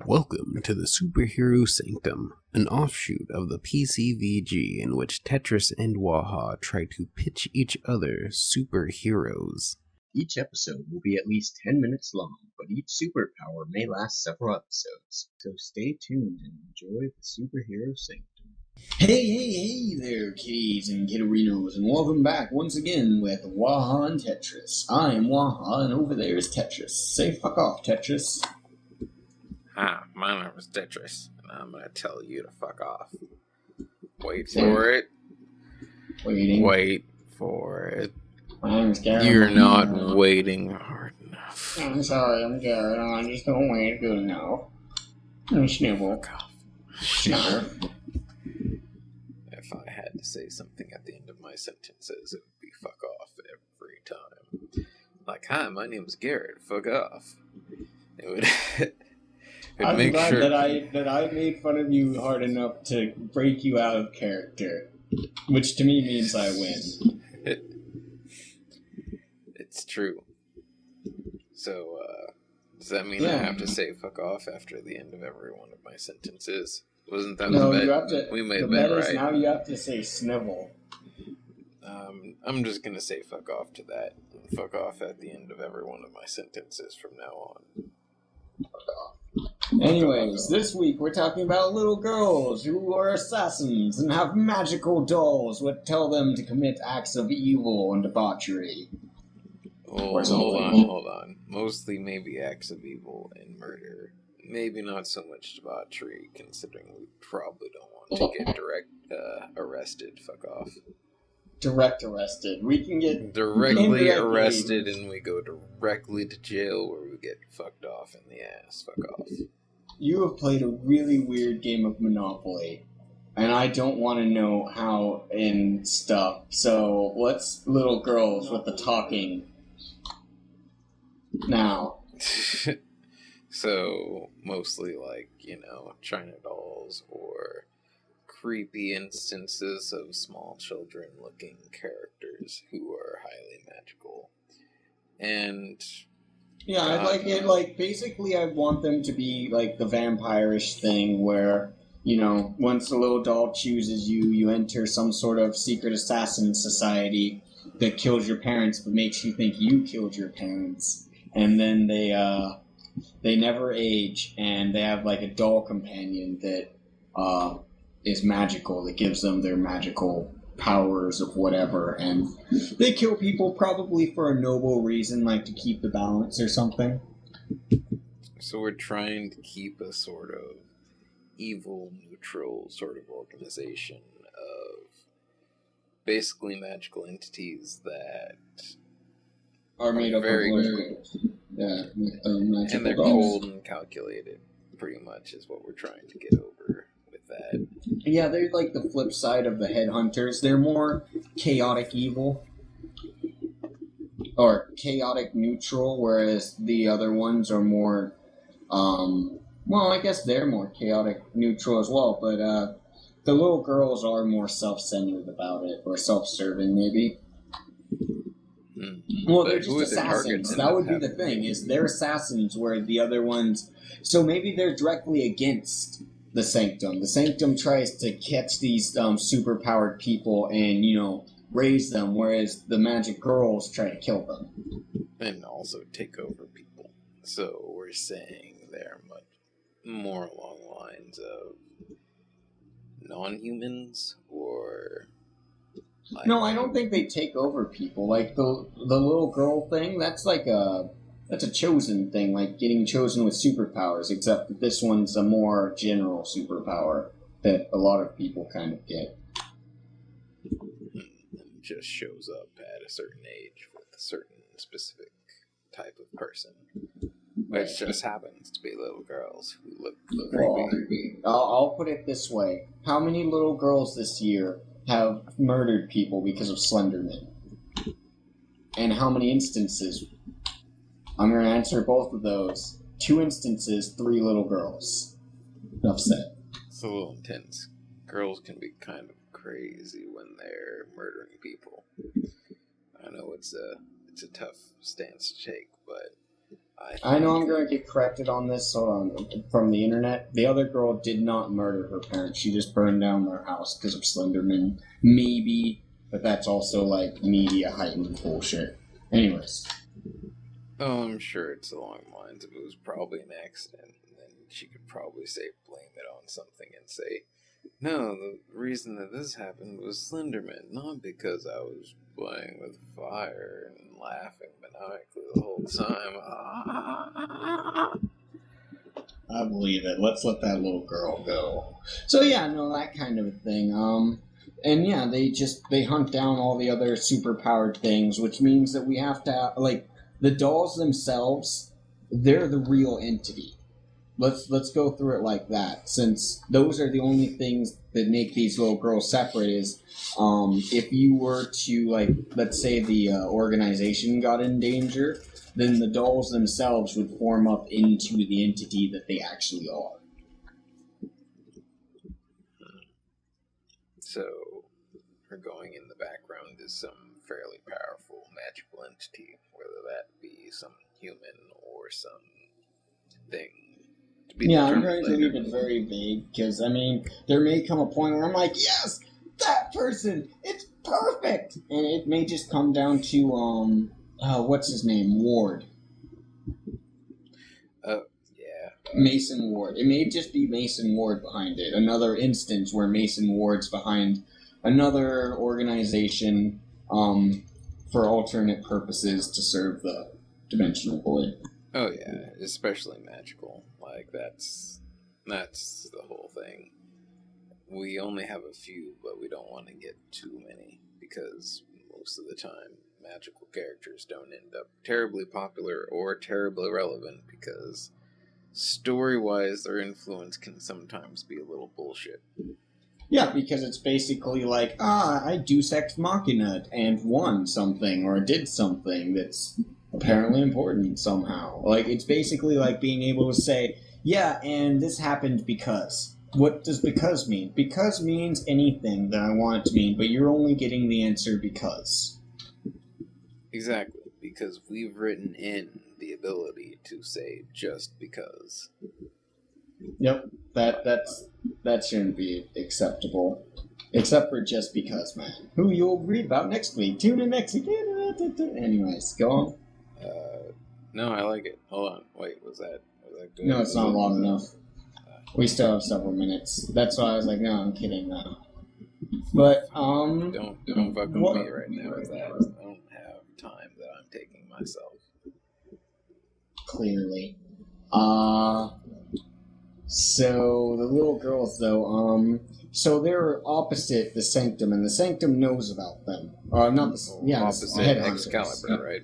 Welcome to the Superhero Sanctum, an offshoot of the PCVG in which Tetris and Waha try to pitch each other superheroes. Each episode will be at least 10 minutes long, but each superpower may last several episodes, so stay tuned and enjoy the Superhero Sanctum. Hey there, kitties and kidderinos, and welcome back once again with Waha and Tetris. I am Waha, and over there is Tetris. Say fuck off, Tetris. Hi, my name is Tetris, and I'm gonna tell you to fuck off. Wait for it. Waiting. Wait for it. I'm scared. You're not waiting hard enough. I'm sorry, I'm scared. I just don't wait good enough. Snibble. Fuck off. Snibble. If I had to say something at the end of my sentences, it would be fuck off every time. Like, hi, my name's Garrett. Fuck off. It would... I'm glad that I made fun of you hard enough to break you out of character, which to me means I win. It's true. So, does that mean I have to say fuck off after the end of every one of my sentences? Wasn't that the bet? You have to, we made the that bet right. is now you have to say snivel. I'm just gonna say fuck off to that. And fuck off at the end of every one of my sentences from now on. Anyways, this week we're talking about little girls who are assassins and have magical dolls which tell them to commit acts of evil and debauchery. Oh, hold on. Mostly maybe acts of evil and murder. Maybe not so much debauchery, considering we probably don't want to get arrested. Fuck off. Direct arrested. We can get directly arrested and we go directly to jail where we get fucked off in the ass. Fuck off. You have played a really weird game of Monopoly, and I don't want to know how and stuff. So let's little girls with the talking now. So mostly like, China dolls or creepy instances of small children looking characters who are highly magical. And yeah, I'd like it, basically I want them to be like the vampire-ish thing where, once the little doll chooses you, you enter some sort of secret assassin society that kills your parents but makes you think you killed your parents. And then they never age, and they have like a doll companion that is magical, that gives them their magical powers of whatever, and they kill people probably for a noble reason, like to keep the balance or something. So we're trying to keep a sort of evil, neutral sort of organization of basically magical entities that are made up very of good. And they're cold and calculated, pretty much, is what we're trying to get over with that. Yeah, they're like the flip side of the headhunters. They're more chaotic evil. Or chaotic neutral, whereas the other ones are more, well, I guess they're more chaotic neutral as well, but the little girls are more self-centered about it, or self-serving maybe. Well, they're just assassins. That would be the thing, is they're assassins where the other ones... So maybe they're directly against the Sanctum. The Sanctum tries to catch these superpowered people and, raise them, whereas the magic girls try to kill them. And also take over people. So we're saying they're much more along the lines of non-humans, or... No, I don't think they take over people. Like, the little girl thing, that's a chosen thing, like getting chosen with superpowers, except that this one's a more general superpower that a lot of people kind of get. It just shows up at a certain age with a certain specific type of person, which just happens to be little girls who look creepy. I'll put it this way. How many little girls this year have murdered people because of Slenderman? And how many instances? I'm going to answer both of those. 2 instances, 3 little girls. Enough said. It's a little intense. Girls can be kind of crazy when they're murdering people. I know it's a tough stance to take, but I know I'm going to get corrected on this from the internet. The other girl did not murder her parents. She just burned down their house because of Slenderman. Maybe, but that's also like media heightened bullshit. Anyways. Oh, I'm sure it's along the lines of it was probably an accident, and then she could probably blame it on something and say, no, the reason that this happened was Slenderman, not because I was playing with fire and laughing maniacally the whole time. I believe it. Let's let that little girl go. So yeah, no, that kind of a thing. And yeah, they hunt down all the other superpowered things, which means that we have to like the dolls themselves. They're the real entity. Let's go through it like that, since those are the only things that make these little girls separate. Is if you were to, like, let's say the organization got in danger, then the dolls themselves would form up into the entity that they actually are. So, her going in the background is some fairly powerful magical entity, whether that be some human or some thing. Yeah, I'm going to leave it very vague, because, I mean, there may come a point where I'm like, yes, that person, it's perfect! And it may just come down to, what's his name? Ward. Yeah. Mason Ward. It may just be Mason Ward behind it. Another instance where Mason Ward's behind another organization, for alternate purposes to serve the dimensional void. Oh yeah, especially magical. Like that's the whole thing. We only have a few, but we don't want to get too many because most of the time magical characters don't end up terribly popular or terribly relevant because story-wise their influence can sometimes be a little bullshit. Yeah, because it's basically like, I Deus Ex Machina and won something or did something that's apparently important somehow. Like, it's basically like being able to say, yeah, and this happened because. What does because mean? Because means anything that I want it to mean, but you're only getting the answer because. Exactly, because we've written in the ability to say just because. Yep, that shouldn't be acceptable. Except for just because, man. Who you'll read about next week. Tune in next week. Anyways, go on. No, I like it. Hold on. Wait, was that good? No, it's not long enough. We still have several minutes. That's why I was like, no, I'm kidding now. But, Don't fuck with me right now with that. I don't have time that I'm taking myself. Clearly. So, the little girls, though, so they're opposite the Sanctum, and the Sanctum knows about them. Not the... Yeah, opposite Excalibur, right?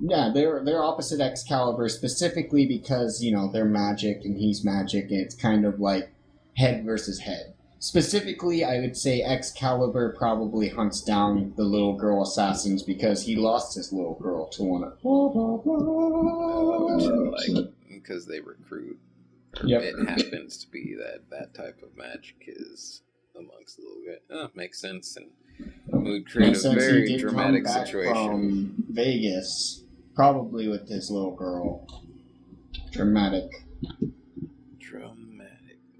Yeah, they're opposite Excalibur, specifically because, you know, they're magic and he's magic, and it's kind of like head versus head. Specifically, I would say Excalibur probably hunts down the little girl assassins because he lost his little girl to one of... Because they recruit. Yep. It happens to be that type of magic is amongst the little bit. Makes sense, and would create a very dramatic situation. From Vegas, probably with his little girl. Dramatic.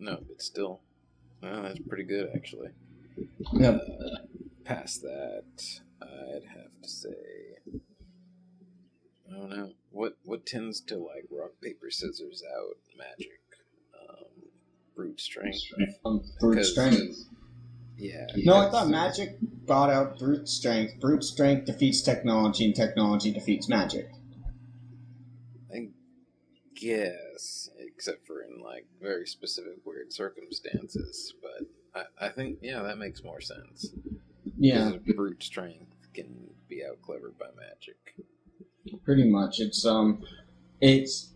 No, but still, that's pretty good actually. Yep. Past that, I'd have to say, I don't know what tends to like rock paper scissors out magic. Brute strength. Brute strength. Yeah. No, I thought magic brought out brute strength. Brute strength defeats technology, and technology defeats magic. I guess, except for in like very specific weird circumstances. But I think that makes more sense. Yeah. Because brute strength can be out clevered by magic. Pretty much. It's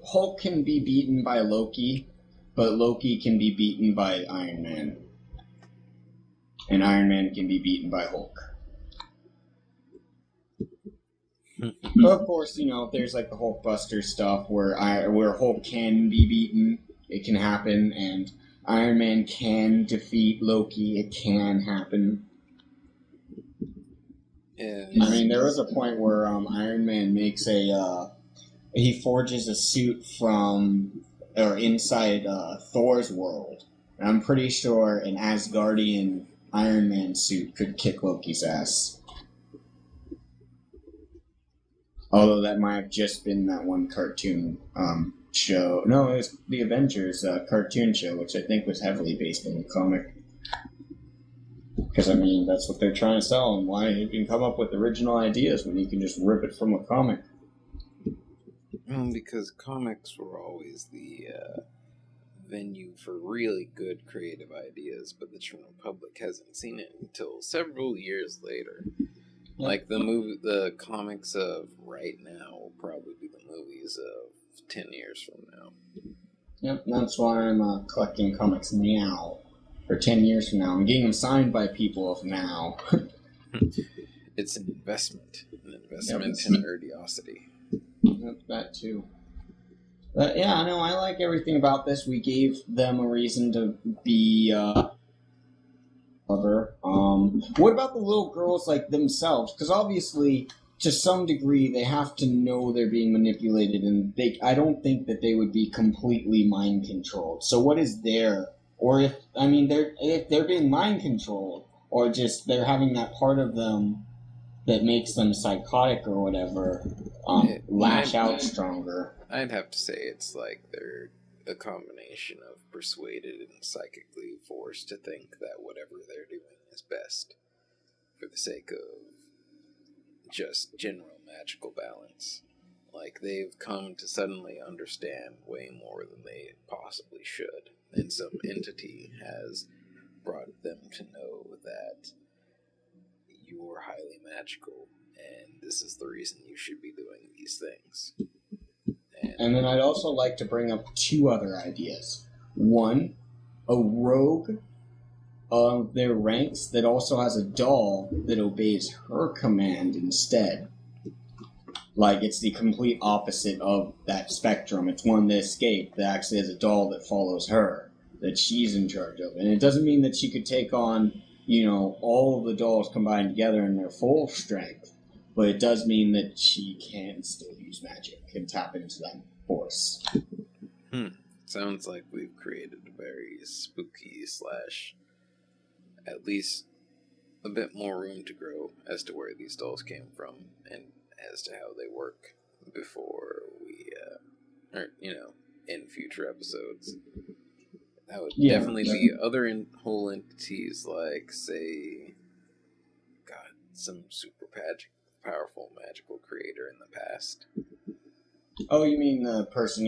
Hulk can be beaten by Loki. But Loki can be beaten by Iron Man. And Iron Man can be beaten by Hulk. But of course, you know, there's like the Hulkbuster stuff where Hulk can be beaten. It can happen. And Iron Man can defeat Loki. It can happen. Yeah. I mean, there was a point where Iron Man makes a he forges a suit from or inside Thor's world. And I'm pretty sure an Asgardian Iron Man suit could kick Loki's ass. Although that might have just been that one cartoon show. No, it was the Avengers cartoon show, which I think was heavily based on the comic. Because, I mean, that's what they're trying to sell, and why you can come up with original ideas when you can just rip it from a comic. Because comics were always the venue for really good creative ideas, but the general public hasn't seen it until several years later. Yeah. Like the comics of right now will probably be the movies of 10 years from now. Yep, that's why I'm collecting comics now. For 10 years from now. I'm getting them signed by people of now. It's an investment. An investment Yep. in nerdiosity. Yep, that too. But yeah, no, I like everything about this. We gave them a reason to be clever. What about the little girls like themselves? Because obviously, to some degree, they have to know they're being manipulated, and I don't think that they would be completely mind controlled. So what is their... Or if they're being mind controlled, or just they're having that part of them that makes them psychotic or whatever, lash out stronger. I'd have to say it's like they're a combination of persuaded and psychically forced to think that whatever they're doing is best for the sake of just general magical balance. Like they've come to suddenly understand way more than they possibly should. And some entity has brought them to know that you're highly magical, and this is the reason you should be doing these things. And then I'd also like to bring up two other ideas. One, a rogue of their ranks that also has a doll that obeys her command instead. Like, it's the complete opposite of that spectrum. It's one that escaped that actually has a doll that follows her, that she's in charge of. And it doesn't mean that she could take on, all of the dolls combined together in their full strength. But it does mean that she can still use magic and tap into that force. Sounds like we've created a very spooky / at least a bit more room to grow as to where these dolls came from and as to how they work before we, in future episodes. That would definitely be other whole entities like, say, some super powerful magical creator in the past. Oh, you mean the person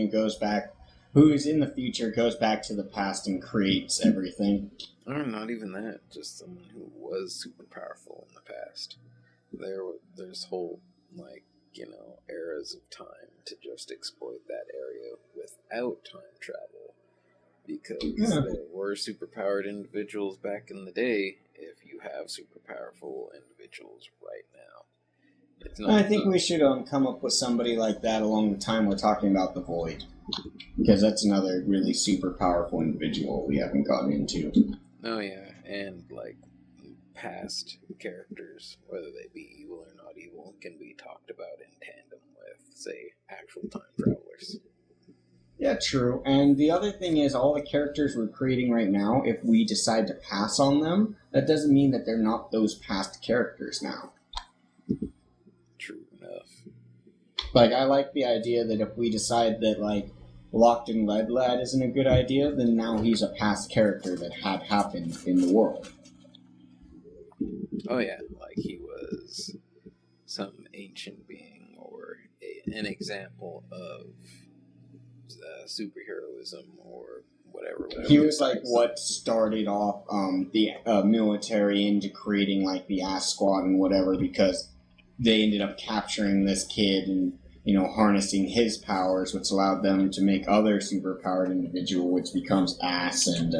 who's in the future, goes back to the past and creates everything? Or not even that, just someone who was super powerful in the past. There's whole, eras of time to just exploit that area without time travel. Because there were superpowered individuals back in the day, if you have super powerful individuals right now. It's not I think we should come up with somebody like that along the time we're talking about the Void. Because that's another really super powerful individual we haven't gotten into. Oh yeah, and past characters, whether they be evil or not evil, can be talked about in tandem with, say, actual time travelers. Yeah, true. And the other thing is, all the characters we're creating right now, if we decide to pass on them, that doesn't mean that they're not those past characters now. True enough. I like the idea that if we decide that, Locked in Lead Lad isn't a good idea, then now he's a past character that had happened in the world. Oh yeah, he was some ancient being or an example of superheroism or whatever. He was what started off the military into creating the Ass Squad and whatever, because they ended up capturing this kid and harnessing his powers, which allowed them to make other superpowered individual, which becomes Ass and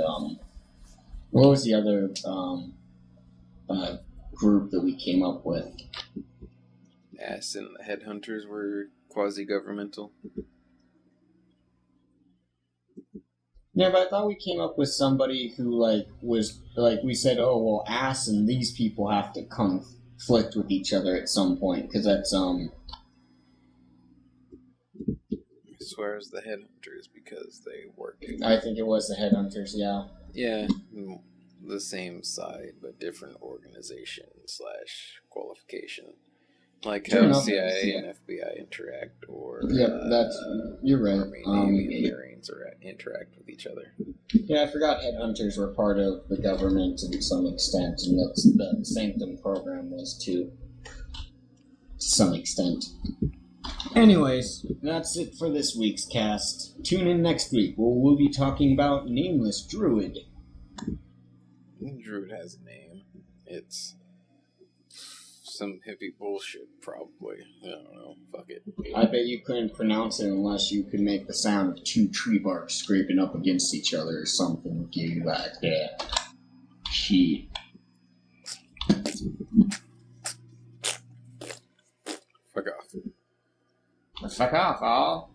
what was the other group that we came up with? Ass and the Headhunters were quasi-governmental. Yeah, but I thought we came up with somebody who, was, we said, oh, well, Ass and these people have to conflict with each other at some point, because that's, swear it was the Headhunters because they work. I think it was the Headhunters, yeah. Yeah, the same side but different organization / qualification. Like Fair how enough. CIA and FBI interact, or you're right. Army, Navy, and Marines interact with each other. Yeah, I forgot Headhunters were part of the government to some extent, and that's the Sanctum program was too, to some extent. Anyways, that's it for this week's cast. Tune in next week where we'll be talking about Nameless Druid. Druid has a name. It's some hippie bullshit, probably. I don't know. Fuck it. I bet you couldn't pronounce it unless you could make the sound of two tree barks scraping up against each other or something gay like that. Shit. Fuck off. Fuck off, all.